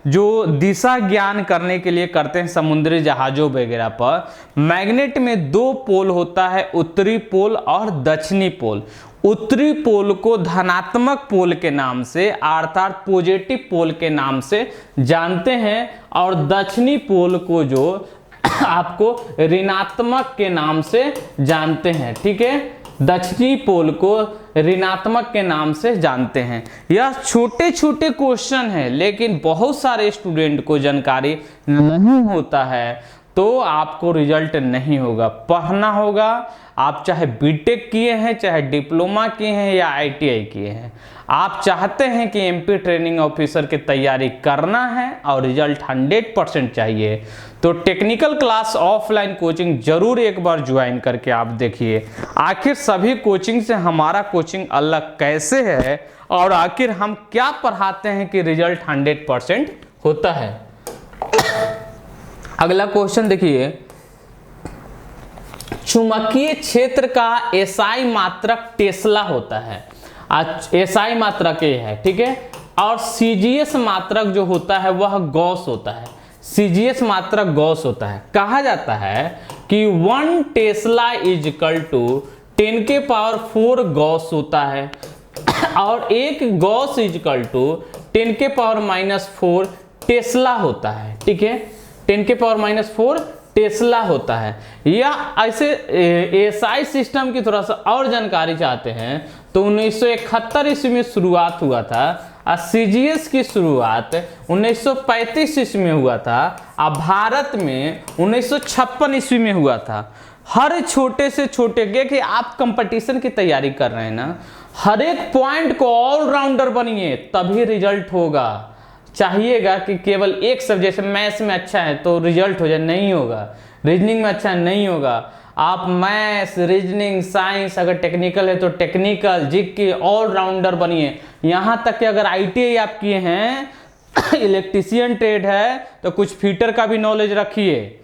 जो दिशा ज्ञान करने के लिए करते हैं समुद्री जहाजों वगैरह पर, मैग्नेट में दो पोल होता है, उत्तरी पोल और दक्षिणी पोल। उत्तरी पोल को धनात्मक पोल के नाम से अर्थात पॉजिटिव पोल के नाम से जानते हैं, और दक्षिणी पोल को जो आपको ऋणात्मक के नाम से जानते हैं। ठीक है, दक्षिणी पोल को ऋणात्मक के नाम से जानते हैं। यह छोटे छोटे क्वेश्चन है, लेकिन बहुत सारे स्टूडेंट को जानकारी नहीं होता है, तो आपको रिजल्ट नहीं होगा। पढ़ना होगा। आप चाहे बीटेक किए हैं, चाहे डिप्लोमा किए हैं या आईटीआई किए हैं, आप चाहते हैं कि एमपी ट्रेनिंग ऑफिसर की तैयारी करना है और रिजल्ट 100% चाहिए, तो टेक्निकल क्लास ऑफलाइन कोचिंग जरूर एक बार ज्वाइन करके आप देखिए आखिर सभी कोचिंग से हमारा कोचिंग अलग कैसे है, और आखिर हम क्या पढ़ाते हैं कि रिजल्ट 100% होता है। अगला क्वेश्चन देखिए, चुंबकीय क्षेत्र का एसआई मात्रक टेस्ला होता है। एसआई मात्रक ये है, ठीक है, और सीजीएस मात्रक जो होता है वह गॉस होता है। सीजीएस मात्रक गॉस होता है। कहा जाता है कि 1 टेस्ला इज इक्वल टू 10 के पावर 4 गॉस होता है, और एक गॉस इज इक्वल टू 10 के पावर -4 टेस्ला होता है। ठीक है, 10 के पावर -4 टेस्ला होता है। या ऐसे एसआई सिस्टम की थोड़ा सा और जानकारी चाहते हैं तो 1971 ईस्वी में शुरुआत हुआ था, और सीजीएस की शुरुआत 1935 ईस्वी में हुआ था, और भारत में 1956 ईस्वी में हुआ था। हर छोटे से छोटे कि आप कंपटीशन की तैयारी कर रहे हैं ना, हर एक पॉइंट को ऑलराउंडर बनिए तभी रिजल्ट होगा। चाहिएगा कि केवल एक सब्जेक्ट, जैसे मैथ्स में अच्छा है तो रिजल्ट हो जाए, नहीं होगा। रीजनिंग में अच्छा नहीं होगा। आप मैथ्स, रीजनिंग, साइंस, अगर टेक्निकल है तो टेक्निकल, जिक के ऑलराउंडर बनिए। यहाँ तक कि अगर आईटीआई आप किए हैं, इलेक्ट्रीशियन ट्रेड है, तो कुछ फीटर का भी नॉलेज रखिए,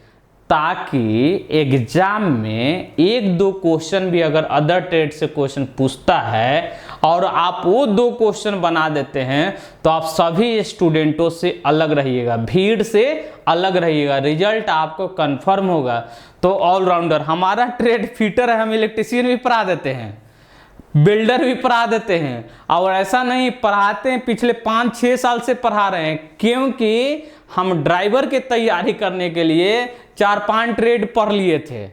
ताकि एग्जाम में 1-2 क्वेश्चन भी अगर अदर ट्रेड से क्वेश्चन पूछता है और आप वो 2 क्वेश्चन बना देते हैं, तो आप सभी स्टूडेंटों से अलग रहिएगा, भीड़ से अलग रहिएगा, रिजल्ट आपको कंफर्म होगा। तो ऑलराउंडर हमारा ट्रेड फीटर है, हम इलेक्ट्रीशियन भी पढ़ा देते हैं, बिल्डर भी पढ़ा देते हैं, और ऐसा नहीं पढ़ाते हैं, पिछले 5-6 साल से पढ़ा रहे हैं, क्योंकि हम ड्राइवर की तैयारी करने के लिए 4-5 ट्रेड पढ़ लिए थे।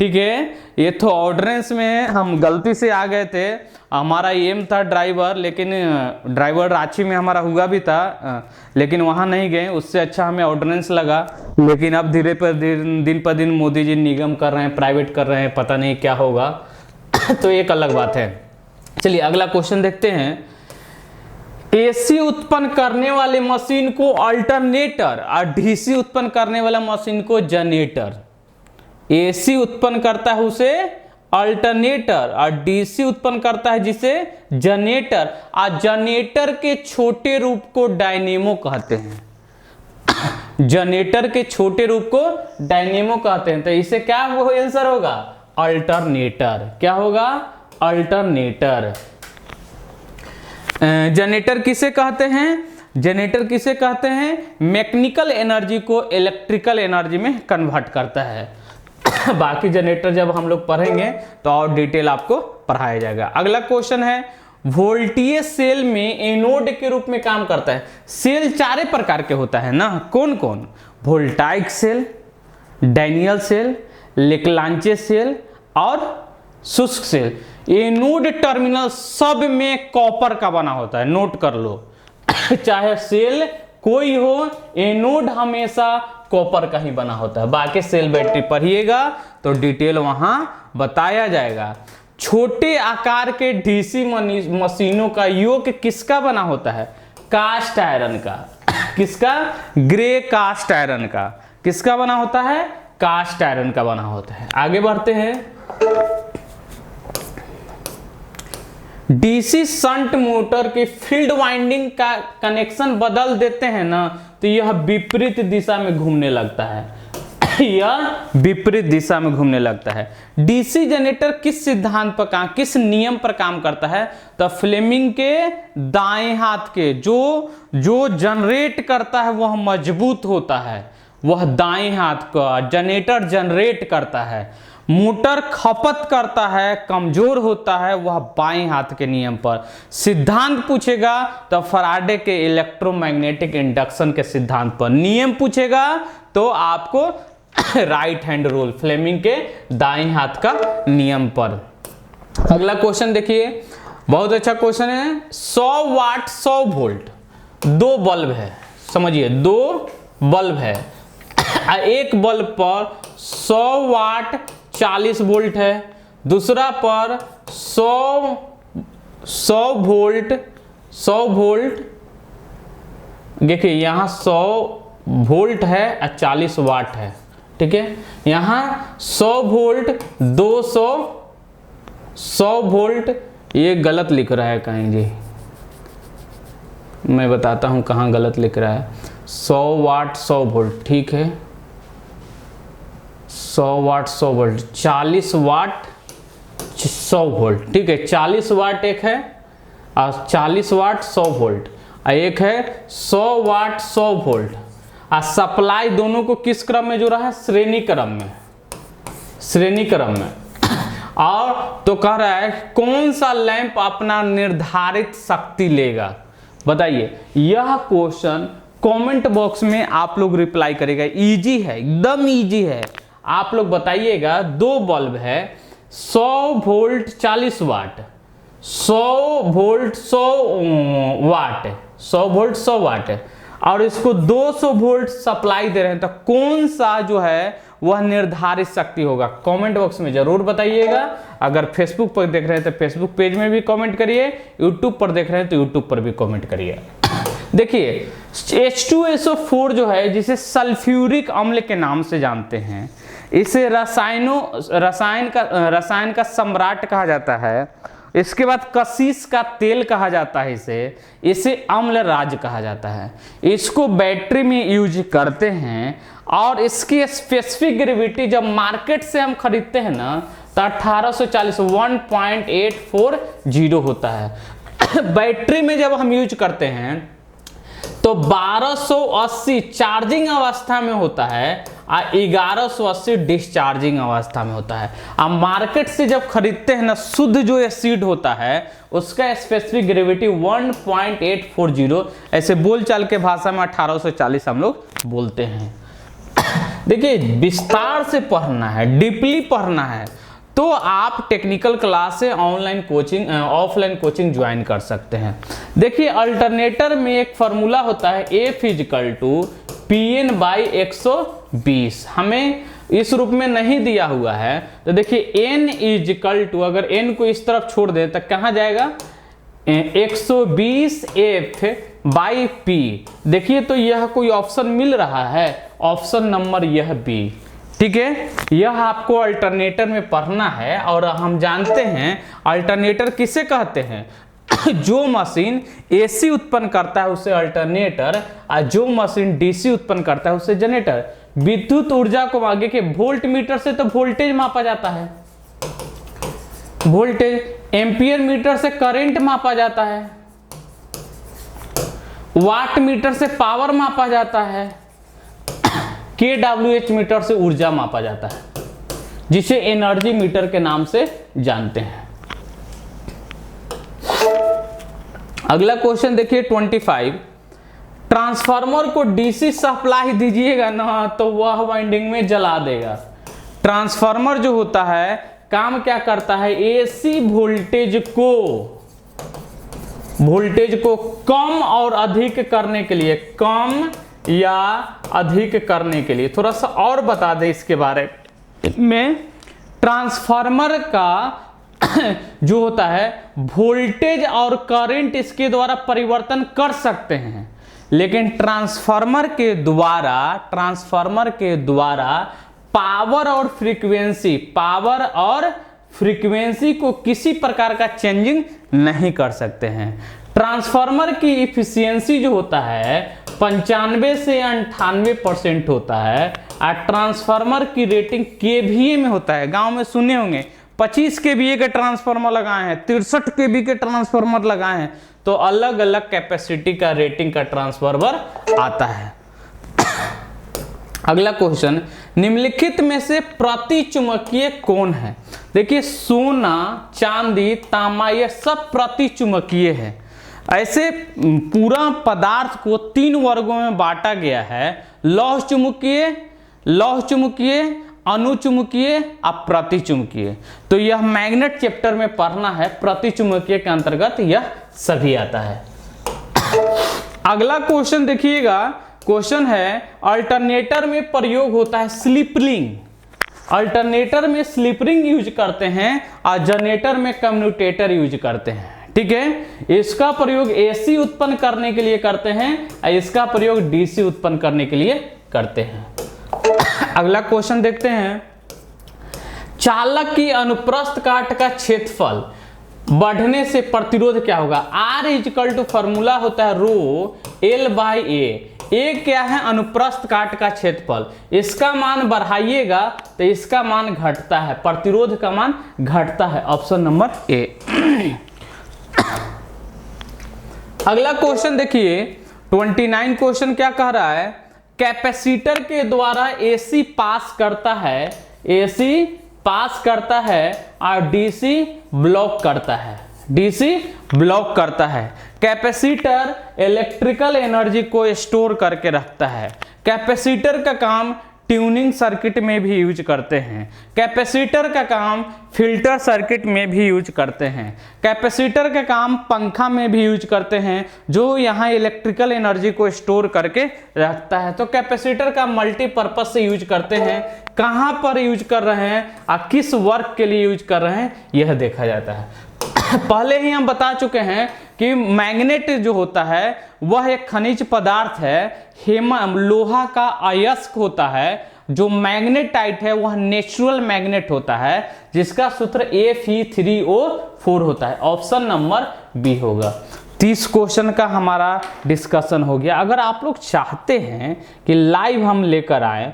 ठीक है, ये तो ऑर्डिनेंस में हम गलती से आ गए थे। हमारा एम था ड्राइवर, लेकिन ड्राइवर रांची में हमारा हुआ भी था, लेकिन वहाँ नहीं गए, उससे अच्छा हमें ऑर्डिनेंस लगा। लेकिन अब दिन पर दिन मोदी जी निगम कर रहे हैं, प्राइवेट कर रहे हैं, पता नहीं क्या होगा। तो एक अलग बात है। चलिए अगला क्वेश्चन देखते हैं। एसी उत्पन्न करने वाले मशीन को अल्टरनेटर और डीसी उत्पन्न करने वाला मशीन को जनरेटर। एसी उत्पन्न करता है उसे अल्टरनेटर और डीसी उत्पन्न करता है जिसे जनरेटर, और जनरेटर के छोटे रूप को डायनेमो कहते हैं। जनरेटर के छोटे रूप को डायनेमो कहते हैं। तो इसे क्या वो आंसर होगा? अल्टरनेटर। क्या होगा? अल्टरनेटर। जनरेटर किसे कहते हैं? जनरेटर किसे कहते हैं? मैकेनिकल एनर्जी को इलेक्ट्रिकल एनर्जी में कन्वर्ट करता है। बाकी जनरेटर जब हम लोग पढ़ेंगे तो और डिटेल आपको पढ़ाया जाएगा। अगला क्वेश्चन है, वोल्टेज सेल में एनोड के रूप में काम करता है। सेल चार प्रकार के होता है ना, कौन कौन? Voltaic cell, Daniell cell, Leclanche cell और शुष्क सेल। एनोड टर्मिनल सब में कॉपर का बना होता है, नोट कर लो। चाहे सेल कोई हो, एनोड हमेशा कॉपर का ही बना होता है। बाकी सेल बैटरी पढ़िएगा तो डिटेल वहां बताया जाएगा। छोटे आकार के डीसी मशीनों का योग किसका बना होता है? कास्ट आयरन का। किसका? ग्रे कास्ट आयरन का। किसका बना होता है? कास्ट आयरन का बना होता है। आगे बढ़ते हैं। डीसी शंट मोटर के फील्ड वाइंडिंग का कनेक्शन बदल देते हैं ना, तो यह विपरीत दिशा में घूमने लगता है। यह विपरीत दिशा में घूमने लगता है। डीसी जनरेटर किस सिद्धांत पर काम, किस नियम पर काम करता है? तो फ्लेमिंग के दाएं हाथ के जो जनरेट करता है वह मजबूत होता है, वह दाएं हाथ का जनरेटर जनरेट करता है। मोटर खपत करता है, कमजोर होता है, वह बाएं हाथ के नियम पर। सिद्धांत पूछेगा तो फैराडे के इलेक्ट्रोमैग्नेटिक इंडक्शन के सिद्धांत पर। नियम पूछेगा तो आपको राइट हैंड रूल, फ्लेमिंग के दाएं हाथ का नियम पर। अगला क्वेश्चन देखिए, बहुत अच्छा क्वेश्चन है। 100 वाट 100 वोल्ट, दो बल्ब है, समझिए दो बल्ब है। एक बल्ब पर 100 वाट 40 वोल्ट है, दूसरा पर 100 वोल्ट देखिए यहां 100 वोल्ट है और 40 वाट है, ठीक है। यहां 100 वोल्ट 100 वोल्ट, ये गलत लिख रहा है कहीं जी, मैं बताता हूं कहां गलत लिख रहा है। 100 वाट 100 वोल्ट, ठीक है। 100 वाट 100 वोल्ट, 40 वाट 100 वोल्ट, ठीक है। 40 वाट एक है और 40 वाट 100 वोल्ट, और एक है 100 वाट 100 वोल्ट। और सप्लाई दोनों को किस क्रम में जोड़ा है? श्रेणी क्रम में, श्रेणी क्रम में। और तो कह रहा है कौन सा लैंप अपना निर्धारित शक्ति लेगा? बताइए। यह क्वेश्चन कमेंट बॉक्स में आप लोग रिप्लाई करेगा, इजी है, एकदम इजी है। आप लोग बताइएगा, दो बल्ब है, 100 वोल्ट 40 वाट, 100 वोल्ट 100 वाट, 100 वोल्ट 100 वाट, और इसको 200 वोल्ट सप्लाई दे रहे हैं, तो कौन सा जो है वह निर्धारित शक्ति होगा? कमेंट बॉक्स में जरूर बताइएगा। अगर फेसबुक पर देख रहे हैं तो फेसबुक पेज में भी कमेंट करिए, यूट्यूब पर देख रहे हैं तो यूट्यूब पर भी कमेंट करिए। देखिए H2SO4 जो है, जिसे सल्फ्यूरिक अम्ल के नाम से जानते हैं, इसे रसायन का सम्राट कहा जाता है। इसके बाद कशिश का तेल कहा जाता है, इसे अम्ल राज कहा जाता है। इसको बैटरी में यूज करते हैं, और इसकी स्पेसिफिक ग्रेविटी जब मार्केट से हम खरीदते हैं ना, तो 1840 1840 होता है। बैटरी में जब हम यूज करते हैं तो 1280 चार्जिंग अवस्था में होता है और 1180 डिस्चार्जिंग अवस्था में होता है। अब मार्केट से जब खरीदते हैं ना, शुद्ध जो एसिड होता है उसका स्पेसिफिक ग्रेविटी 1840, ऐसे बोलचाल के भाषा में 1840 हम लोग बोलते हैं। देखिए विस्तार से पढ़ना है, डीपली पढ़ना है, तो आप टेक्निकल क्लास से online coaching offline coaching join कर सकते हैं। देखिए अल्टरनेटर में एक फार्मूला होता है, F = PN/120। हमें इस रूप में नहीं दिया हुआ है तो देखिए n इजिकल टू, अगर n को इस तरफ छोड़ दे तो कहाँ जाएगा 120F बाई P। देखिए तो यह कोई ऑप्शन मिल रहा है, ऑप्शन नंबर यह B। ठीक है, यह आपको अल्टरनेटर में पढ़ना है। और हम जानते हैं अल्टरनेटर किसे कहते हैं जो मशीन AC उत्पन्न करता है उसे अल्टरनेटर, और जो मशीन DC उत्पन्न करता है उसे जनरेटर। विद्युत ऊर्जा को आगे के वोल्ट मीटर से तो वोल्टेज मापा जाता है, वोल्टेज, एम्पियर मीटर से करंट मापा जाता है, वाट मीटर से पावर मापा जाता है, kWh मीटर से ऊर्जा मापा जाता है, जिसे एनर्जी मीटर के नाम से जानते हैं। अगला क्वेश्चन देखिए 25, ट्रांसफार्मर को डीसी सप्लाई दीजिएगा ना तो वह वाइंडिंग में जला देगा। ट्रांसफार्मर जो होता है काम क्या करता है, एसी वोल्टेज को कम और अधिक करने के लिए, कम या अधिक करने के लिए, थोड़ा सा और बता दें इसके बारे में। ट्रांसफार्मर का जो होता है वोल्टेज और करंट इसके द्वारा परिवर्तन कर सकते हैं, लेकिन ट्रांसफार्मर के द्वारा पावर और फ्रीक्वेंसी को किसी प्रकार का चेंजिंग नहीं कर सकते हैं। ट्रांसफार्मर की इफिशियंसी जो होता है 95 से 98% होता है, और ट्रांसफार्मर की रेटिंग केवीए में होता है। गांव में सुने होंगे 25 केवीए के ट्रांसफार्मर लगाए हैं, 63 केवी के ट्रांसफार्मर लगाए हैं, तो अलग अलग कैपेसिटी का रेटिंग का ट्रांसफार्मर आता है। अगला क्वेश्चन, निम्नलिखित में से प्रतिचुंबकीय कौन है? देखिए सोना, चांदी, तांबा ये सब प्रतिचुंबकीय है। ऐसे पूरा पदार्थ को 3 वर्गों में बांटा गया है, लौह चुंबकीय, अनुचुंबकीय और प्रतिचुंबकीय। तो यह मैग्नेट चैप्टर में पढ़ना है, प्रतिचुंबकीय के अंतर्गत यह सभी आता है। अगला क्वेश्चन देखिएगा, क्वेश्चन है अल्टरनेटर में प्रयोग होता है स्लिप रिंग। अल्टरनेटर में स्लिप रिंग यूज करते हैं और जनरेटर में कम्यूटेटर यूज करते हैं। ठीक है, इसका प्रयोग एसी उत्पन्न करने के लिए करते हैं और इसका प्रयोग डीसी उत्पन्न करने के लिए करते हैं। अगला क्वेश्चन देखते हैं, चालक की अनुप्रस्थ काट का क्षेत्रफल बढ़ने से प्रतिरोध क्या होगा? R इक्वल टू फॉर्मूला होता है रो L बाई ए क्या है? अनुप्रस्थ काट का क्षेत्रफल। इसका मान बढ़ाइएगा तो इसका मान घटता है, प्रतिरोध का मान घटता है, ऑप्शन नंबर ए। अगला क्वेश्चन देखिए 29 क्वेश्चन क्या कह रहा है, कैपेसिटर के द्वारा एसी पास करता है और डीसी ब्लॉक करता है। कैपेसिटर इलेक्ट्रिकल एनर्जी को स्टोर करके रखता है। कैपेसिटर का काम ट्यूनिंग सर्किट में भी यूज करते हैं। कैपेसिटर का काम फिल्टर सर्किट में भी यूज करते हैं। कैपेसिटर का काम पंखा में भी यूज करते हैं, जो यहाँ इलेक्ट्रिकल एनर्जी को स्टोर करके रखता है। तो कैपेसिटर का मल्टीपर्पज से यूज करते हैं। कहाँ पर यूज कर रहे हैं और किस वर्क के लिए यूज कर रहे हैं यह देखा जाता है। पहले ही हम बता चुके हैं कि मैग्नेट जो होता है वह एक खनिज पदार्थ है, लोहा का अयस्क होता है। जो मैग्नेटाइट है वह नेचुरल मैग्नेट होता है, जिसका सूत्र Fe3O4 होता है, ऑप्शन नंबर बी होगा। 30 क्वेश्चन का हमारा डिस्कशन हो गया। अगर आप लोग चाहते हैं कि लाइव हम लेकर आए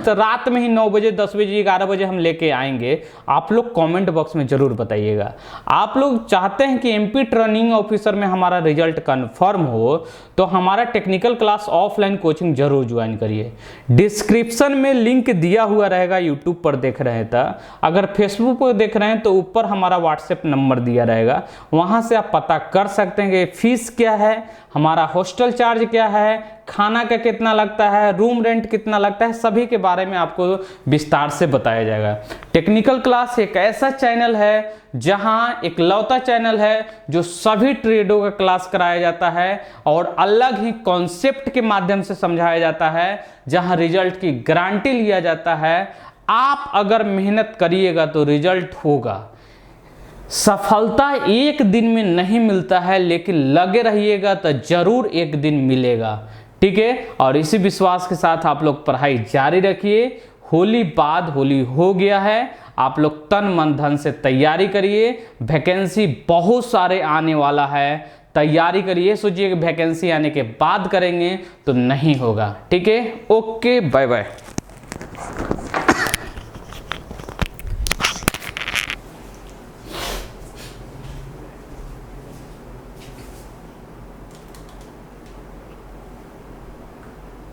तो रात में ही 9 बजे, 10 बजे, 11 बजे हम लेके आएंगे। आप लोग कमेंट बॉक्स में जरूर बताइएगा। आप लोग चाहते हैं कि एमपी ट्रेनिंग ऑफिसर में हमारा रिजल्ट कंफर्म हो तो हमारा टेक्निकल क्लास ऑफलाइन कोचिंग जरूर ज्वाइन करिए। डिस्क्रिप्शन में लिंक दिया हुआ रहेगा, यूट्यूब पर देख रहे हैं तो। अगर फेसबुक पर देख रहे हैं तो ऊपर हमारा व्हाट्सएप नंबर दिया रहेगा, वहाँ से आप पता कर सकते हैं कि फीस क्या है, हमारा हॉस्टल चार्ज क्या है, खाना का कितना लगता है, रूम रेंट कितना लगता है, सभी के बारे में आपको विस्तार से बताया जाएगा। टेक्निकल क्लास एक ऐसा चैनल है जहां इकलौता चैनल है जो सभी ट्रेडों का क्लास कराया जाता है और अलग ही कॉन्सेप्ट के माध्यम से समझाया जाता है, जहां रिजल्ट की गारंटी लिया जाता है। आप अगर मेहनत करिएगा तो रिजल्ट होगा। सफलता एक दिन में नहीं मिलता है, लेकिन लगे रहिएगा तो जरूर एक दिन मिलेगा। ठीक है, और इसी विश्वास के साथ आप लोग पढ़ाई जारी रखिए। होली बाद होली हो गया है, आप लोग तन मन धन से तैयारी करिए। वैकेंसी बहुत सारे आने वाला है, तैयारी करिए। सोचिए कि वैकेंसी आने के बाद करेंगे तो नहीं होगा। ठीक है, ओके, बाय बाय।